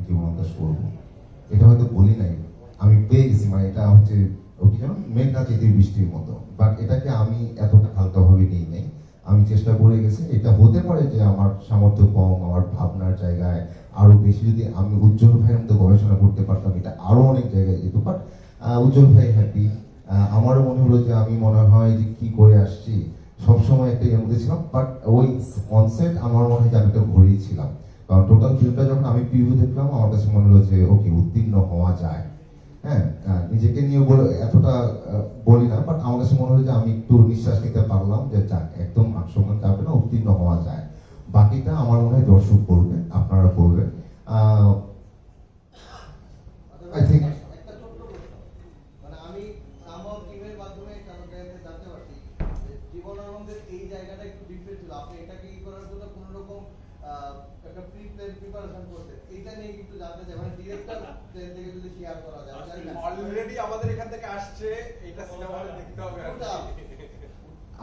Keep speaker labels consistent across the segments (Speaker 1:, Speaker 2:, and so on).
Speaker 1: জীবন দাস করবো, এটা হয়তো বলি নাই, আমি পেয়ে গেছি, মানে এটা হচ্ছে কি যেন মেঘনা চেতির বৃষ্টির মতো, বাট এটাকে আমি এতটা হালকাভাবে নিই নাই। আমি চেষ্টা করে গেছি, এটা হতে পারে যে আমার সামর্থ্য কম, আমার ভাবনার জায়গায় আরো বেশি যদি আমি উজ্জ্বল ভাইয়ের মতো গবেষণা করতে পারতাম এটা আরো অনেক জায়গায় যেত, বাট উজ্জ্বল ভাই হ্যাপি। আমারও মনে হলো যে আমি মনে হয় যে কি করে আসছি, সবসময় একটা এর মধ্যে ছিলাম, বাট ওই অনসেট আমার মনে হয় যে আমি একটা ঘুরেই ছিলাম, কারণ টোটাল ফিল্মটা যখন আমি প্রিভিউ দেখলাম আমার কাছে মনে হলো যে ওকে উত্তীর্ণ হওয়া যায়। হ্যাঁ, নিজেকে নিয়ে বলে এতটা বলি না, বাট আমার কাছে মনে হলো যে আমি একটু নিঃশ্বাস নিতে পারলাম যে যাক, একদম আক্রমণ যাবে না, উত্তীর্ণ হওয়া যায়। বাকিটা আমার মনে হয় দর্শক বলবে, আপনারা বলবেন। আই থিঙ্ক
Speaker 2: এই জায়গাটা একটু ডিফারেন্ট ছিল, আপনি এটা কি করার জন্য কোনো রকম একটা প্রি প্ল্যান প্রিপারেশন করতে, এটা নিয়ে কিন্তু জানতে চাই, মানে ডিরেক্টর থেকে যদি শেয়ার করা যায়।
Speaker 3: অলরেডি আমাদের এখান থেকে আসছে, এটা সিনেমা হলে দেখতে হবে।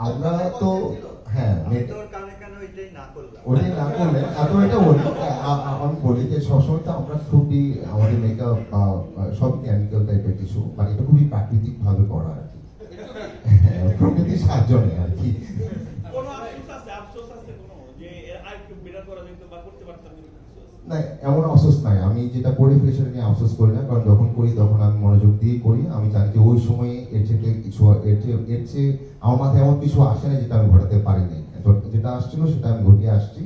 Speaker 1: আমরা তো হ্যাঁ
Speaker 4: ওইটাই না করলে
Speaker 1: এত এটা বলি, আমি বলি যে সবসময় তো আমরা খুবই আমাদের মেকআপ বা সব কেমিক্যাল টাইপের কিছু, মানে এটা খুবই প্রাকৃতিক ভাবে করা আর কি, প্রকৃতির সাহায্য নেই আর কি। না, এমন আফসোস নাই, আমি যেটা করে ফেলি সেটা নিয়ে আফসোস করি না, কারণ যখন করি তখন আমি মনোযোগ দিয়ে করি। আমি জানি যে ওই সময়ে এর থেকে কিছু এর চেয়ে আমার মাথায় এমন কিছু আসে না যেটা আমি ঘটাতে পারিনি, যেটা আসছিল সেটা আমি ঘটিয়ে আসছি।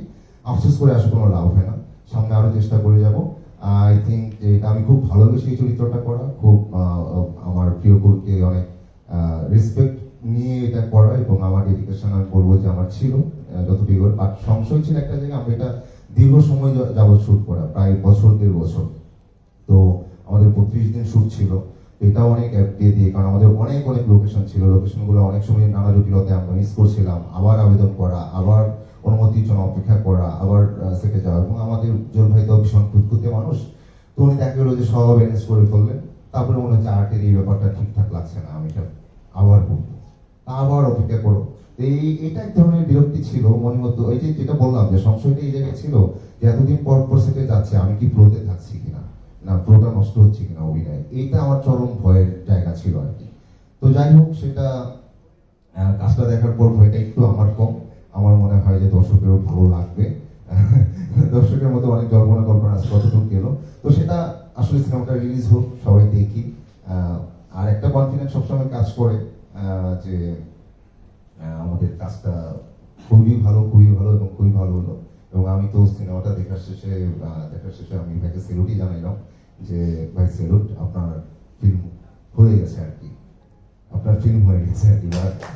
Speaker 1: আফসোস করে আসলে কোনো লাভ হয় না, সামনে আরো চেষ্টা করে যাব। আই থিঙ্ক যে এটা আমি খুব ভালোবেসে এই চরিত্রটা করা, খুব আমার প্রিয় গুরুকে অনেক রেসপেক্ট নিয়ে এটা করা, এবং আমার ডেডিকেশন আমি বলবো যে আমার ছিল যতটুকু, বাট সংশয় ছিল একটা জায়গায় আমরা এটা দীর্ঘ সময় যাবৎ শুট করা, প্রায় বছর 1.5 বছর। তো আমাদের 32 দিন শুট ছিল, এটা অনেক অ্যাপ দিয়ে, কারণ আমাদের অনেক লোকেশন ছিল, লোকেশনগুলো অনেক সময় নানা জটিলতায় আমরা মিস করছিলাম, আবার আবেদন করা, আবার অনুমতির জন্য অপেক্ষা করা, আবার সেটে যাওয়া, এবং আমাদের উজ্জ্বল ভাই তো ভীষণ খুঁতখুঁতে মানুষ, তো উনি দেখা গেলো যে সব অ্যারেঞ্জ করে ফেললেন। তারপরে মনে হচ্ছে আর্টের এই ব্যাপারটা ঠিকঠাক লাগছে না, আমি এটা আবার করবো, আবার অপেক্ষা করো। এটা এক ধরনের বিরক্তি ছিল মনে হতো, ওই যে যেটা বললাম যে সংশয়টা এই জায়গায় ছিল যে এতদিন পর সেটে যাচ্ছে, আমি কি ফ্লোতে থাকছি কিনা, না ফ্লোটা নষ্ট হচ্ছে কিনা অভিনয়, এইটা আমার চরম ভয়ের জায়গা ছিল আর কি। তো যাই হোক, সেটা কাজটা দেখার পর ভয়টা একটু আমার কম, আমার মনে হয় যে দর্শকেরও ভালো লাগবে। দর্শকের মধ্যে অনেক জল্পনা কল্পনা আছে কতটুকু গেল, তো সেটা আসলে সিনেমাটা রিলিজ হোক, সবাই দেখি। আর একটা কনফিডেন্স সবসময় কাজ করে যে আমাদের কাজটা খুবই ভালো এবং খুবই ভালো হলো। এবং আমি তো সিনেমাটা দেখার শেষে আমি ভাইকে স্যালুটই জানাইলাম যে ভাই স্যালুট, আপনার ফিল্ম হয়ে গেছে আর কি, আপনার ফিল্ম হয়ে গেছে আর কি।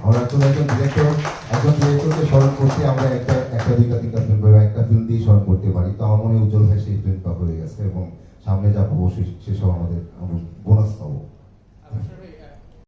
Speaker 1: আমরা একজন ডিরেক্টরকে স্মরণ করতে আমরা একটা 2টা 3টা ফিল্ম বা একটা ফিল্ম দিয়ে স্মরণ করতে পারি, তো আমার মনে হয় উজ্জ্বল ভাই সেই ফিল্মটা হয়ে গেছে, এবং সামনে যা পাবো সেসব আমরা বোনাস পাবো।